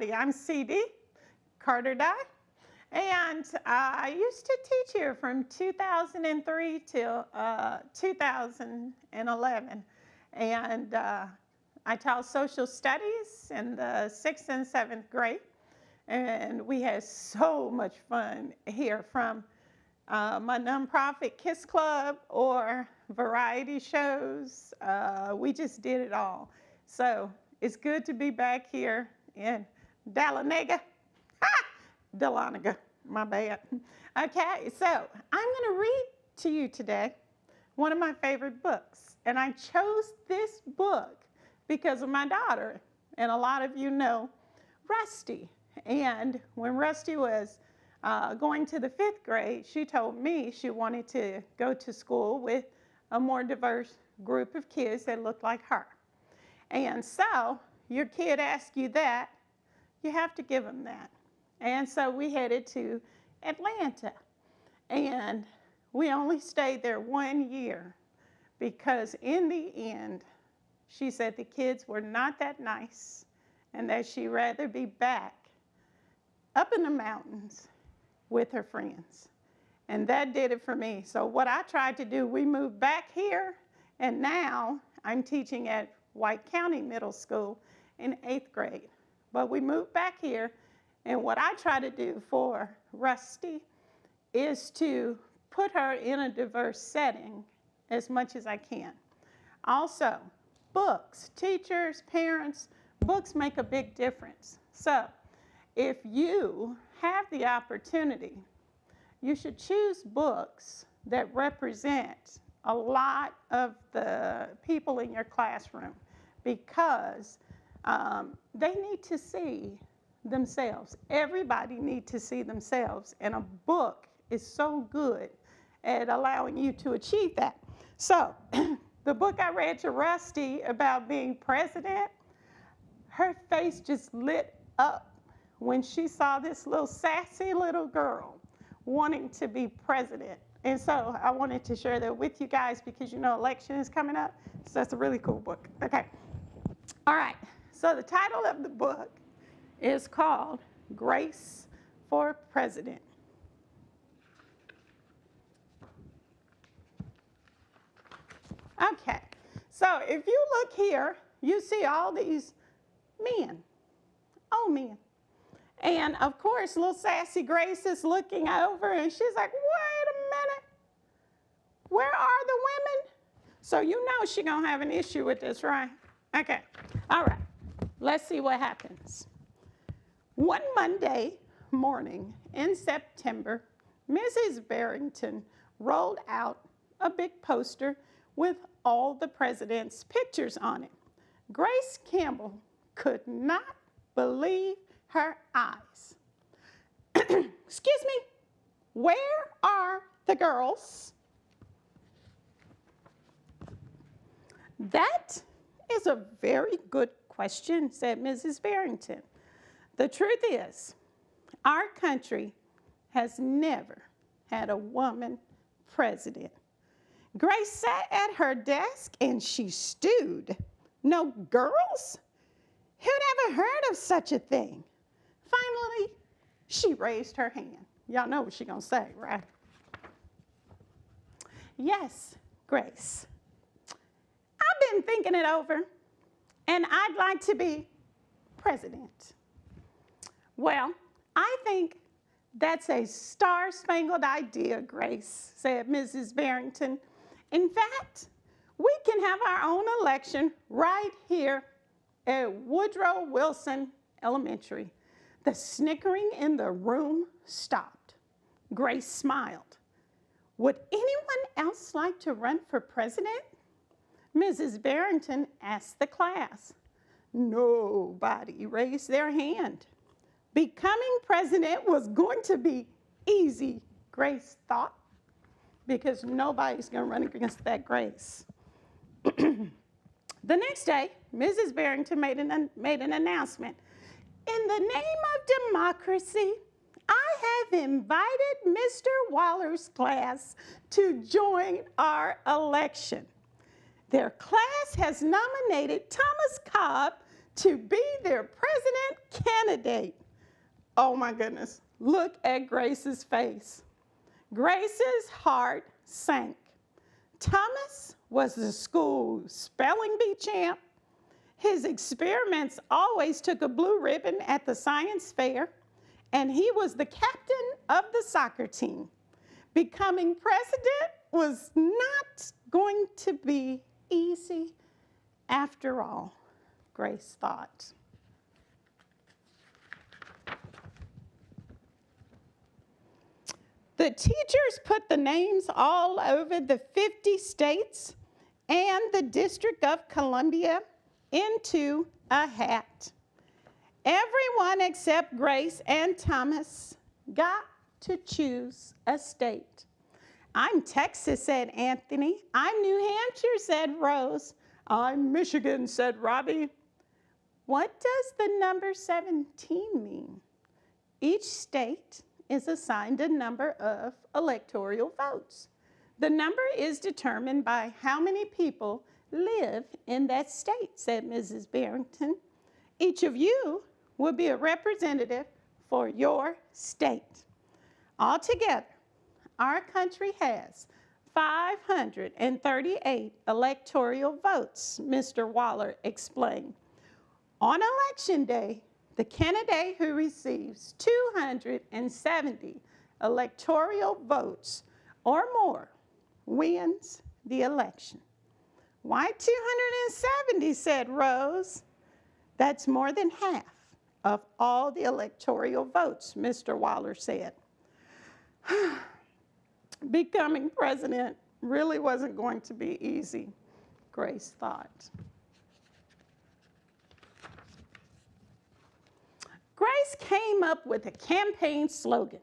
everybody. I'm CD Carter Dye, and I used to teach here from 2003 till 2011. And I taught social studies in the 6th and 7th grade. And we had so much fun here, from my nonprofit Kiss Club or variety shows. We just did it all. So it's good to be back here in Dahlonega. Dahlonega, my bad. Okay, so I'm going to read to you today one of my favorite books. And I chose this book because of my daughter. And a lot of you know Rusty. And when Rusty was going to the 5th grade, she told me she wanted to go to school with a more diverse group of kids that looked like her. And so your kid asks you that, you have to give them that. And so we headed to Atlanta. And we only stayed there 1 year because in the end, she said the kids were not that nice and that she'd rather be back up in the mountains with her friends. And that did it for me. So what I tried to do, we moved back here, and now I'm teaching at White County Middle School in 8th grade. But we moved back here, and what I try to do for Rusty is to put her in a diverse setting as much as I can. Also, books, teachers, parents, books make a big difference. So if you have the opportunity, you should choose books that represent a lot of the people in your classroom, because they need to see themselves. Everybody needs to see themselves, and a book is so good at allowing you to achieve that. So the book I read to Rusty about being president, her face just lit up when she saw this little sassy little girl wanting to be president. And so I wanted to share that with you guys because you know election is coming up. So that's a really cool book. Okay. All right. So the title of the book is called Grace for President. Okay. So if you look here, you see all these men, old men. And of course, little sassy Grace is looking over and she's like, wait a minute, where are the women? So you know she's gonna have an issue with this, right? Okay, all right, let's see what happens. One Monday morning in September, Mrs. Barrington rolled out a big poster with all the president's pictures on it. Grace Campbell could not believe her eyes. Excuse me, where are the girls? That is a very good question, said Mrs. Barrington. The truth is, our country has never had a woman president. Grace sat at her desk and she stewed. No girls? Who'd ever heard of such a thing? Finally, she raised her hand. Y'all know what she's gonna say, right? Yes, Grace. I've been thinking it over, and I'd like to be president. Well, I think that's a star-spangled idea, Grace, said Mrs. Barrington. In fact, we can have our own election right here at Woodrow Wilson Elementary. The snickering in the room stopped. Grace smiled. Would anyone else like to run for president? Mrs. Barrington asked the class. Nobody raised their hand. Becoming president was going to be easy, Grace thought, because nobody's going to run against that Grace. The next day, Mrs. Barrington made an announcement. In the name of democracy, I have invited Mr. Waller's class to join our election. Their class has nominated Thomas Cobb to be their president candidate. Oh my goodness, look at Grace's face. Grace's heart sank. Thomas was the school spelling bee champ. His experiments always took a blue ribbon at the science fair, and he was the captain of the soccer team. Becoming president was not going to be easy after all, Grace thought. The teachers put the names all over the 50 states and the District of Columbia into a hat. Everyone except Grace and Thomas got to choose a state. I'm Texas, said Anthony. I'm New Hampshire, said Rose. I'm Michigan, said Robbie. What does the number 17 mean? Each state is assigned a number of electoral votes. The number is determined by how many people live in that state, said Mrs. Barrington. Each of you will be a representative for your state. Altogether, our country has 538 electoral votes, Mr. Waller explained. On election day, the candidate who receives 270 electoral votes or more wins the election. Why 270, said Rose. That's more than half of all the electoral votes, Mr. Waller said. Becoming president really wasn't going to be easy, Grace thought. Grace came up with a campaign slogan.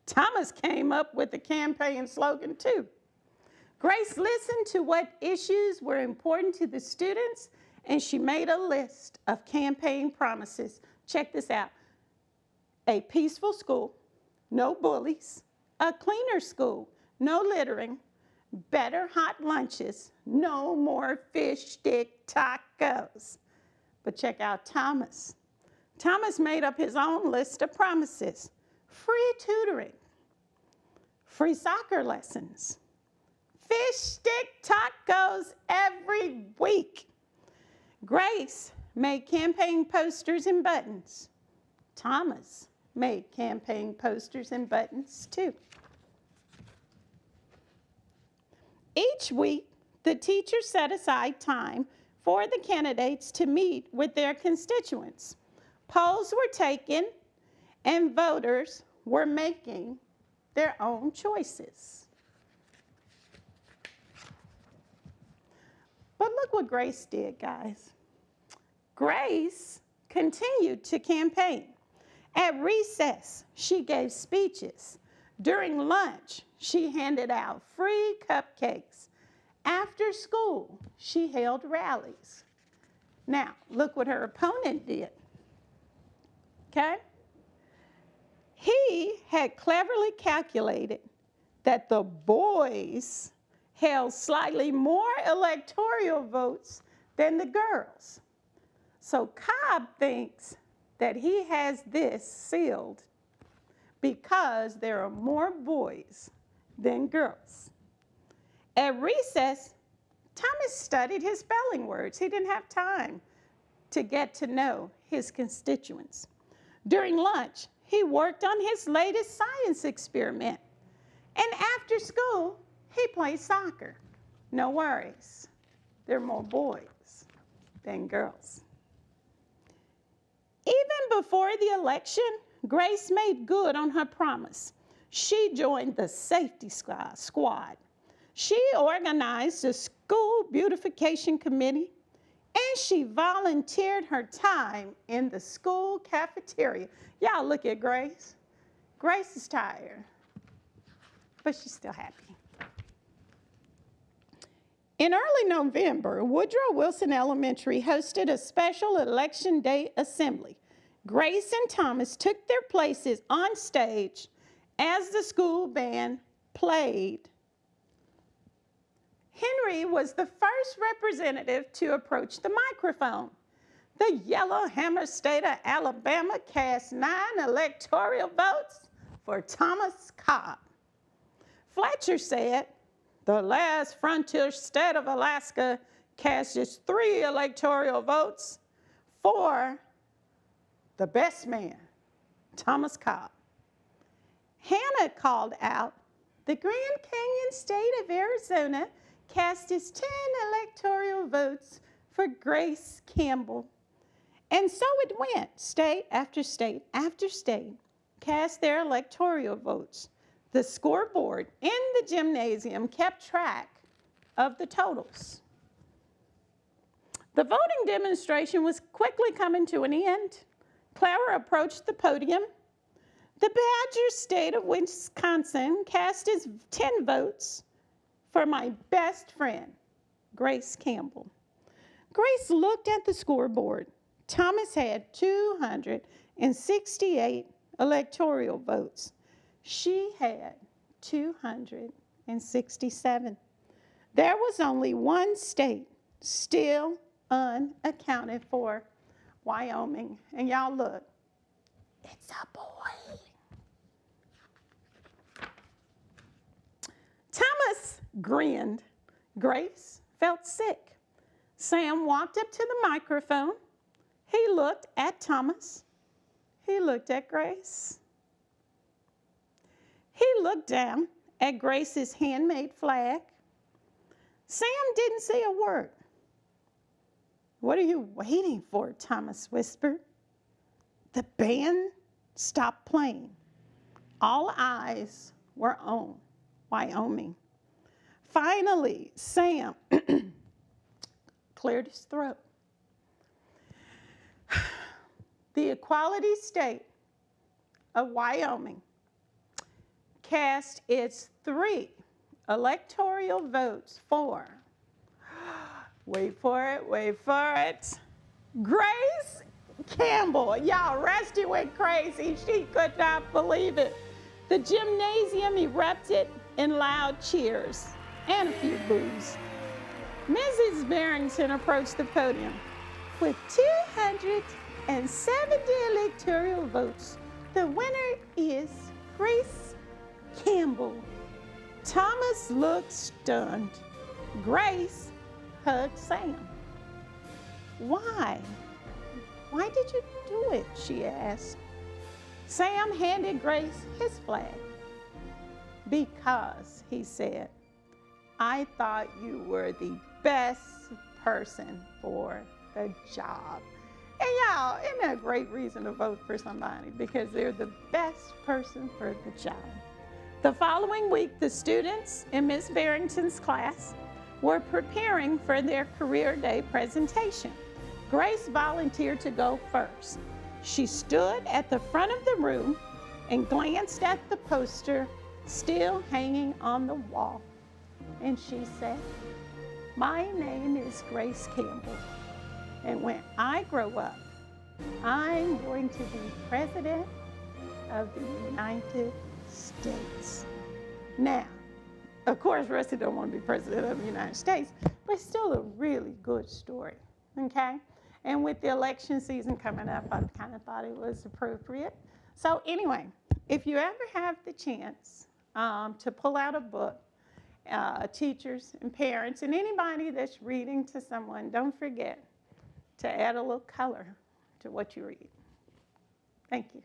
Thomas came up with a campaign slogan too. Grace listened to what issues were important to the students, and she made a list of campaign promises. Check this out. A peaceful school, no bullies, a cleaner school, no littering, better hot lunches, no more fish stick tacos. But check out Thomas. Thomas made up his own list of promises. Free tutoring, free soccer lessons, fish stick tacos every week. Grace made campaign posters and buttons. Thomas made campaign posters and buttons too. Each week, the teachers set aside time for the candidates to meet with their constituents. Polls were taken, and voters were making their own choices. But look what Grace did, guys. Grace continued to campaign. At recess, she gave speeches. During lunch, she handed out free cupcakes. After school, she held rallies. Now, look what her opponent did. Okay? He had cleverly calculated that the boys held slightly more electoral votes than the girls. So Cobb thinks that he has this sealed because there are more boys than girls. At recess, Thomas studied his spelling words. He didn't have time to get to know his constituents. During lunch, he worked on his latest science experiment. And after school, he played soccer. No worries, there are more boys than girls. Even before the election, Grace made good on her promise. She joined the safety squad. She organized the school beautification committee, and she volunteered her time in the school cafeteria. Y'all look at Grace. Grace is tired, but she's still happy. In early November, Woodrow Wilson Elementary hosted a special Election Day assembly. Grace and Thomas took their places on stage as the school band played. Henry was the first representative to approach the microphone. The Yellowhammer State of Alabama cast 9 electoral votes for Thomas Cobb. Fletcher said, the last frontier state of Alaska cast just 3 electoral votes for the best man, Thomas Cobb. Hannah called out, the Grand Canyon state of Arizona cast its 10 electoral votes for Grace Campbell. And so it went, state after state after state cast their electoral votes. The scoreboard in the gymnasium kept track of the totals. The voting demonstration was quickly coming to an end. Clara approached the podium. The Badger state of Wisconsin cast its 10 votes for my best friend, Grace Campbell. Grace looked at the scoreboard. Thomas had 268 electoral votes. She had 267. There was only one state still unaccounted for, Wyoming. And y'all look, it's a boy. Thomas grinned. Grace felt sick. Sam walked up to the microphone. He looked at Thomas. He looked at Grace. He looked down at Grace's handmade flag. Sam didn't say a word. What are you waiting for? Thomas whispered. The band stopped playing. All eyes were on Wyoming. Finally, Sam cleared his throat. The equality state of Wyoming cast its 3 electoral votes for, wait for it, Grace Campbell. Y'all, Rusty went crazy. She could not believe it. The gymnasium erupted in loud cheers and a few boos. Mrs. Barrington approached the podium. With 270 electoral votes, the winner is Grace Campbell. Thomas looked stunned. Grace hugged Sam. Why? Why did you do it? She asked. Sam handed Grace his flag. Because, he said, I thought you were the best person for the job. And y'all, isn't that a great reason to vote for somebody? Because they're the best person for the job. The following week, the students in Miss Barrington's class were preparing for their career day presentation. Grace volunteered to go first. She stood at the front of the room and glanced at the poster still hanging on the wall. And she said, my name is Grace Campbell. And when I grow up, I'm going to be president of the United States. Now, of course, Rusty don't want to be president of the United States, but it's still a really good story, okay? And with the election season coming up, I kind of thought it was appropriate. So anyway, if you ever have the chance to pull out a book, teachers and parents and anybody that's reading to someone, don't forget to add a little color to what you read. Thank you.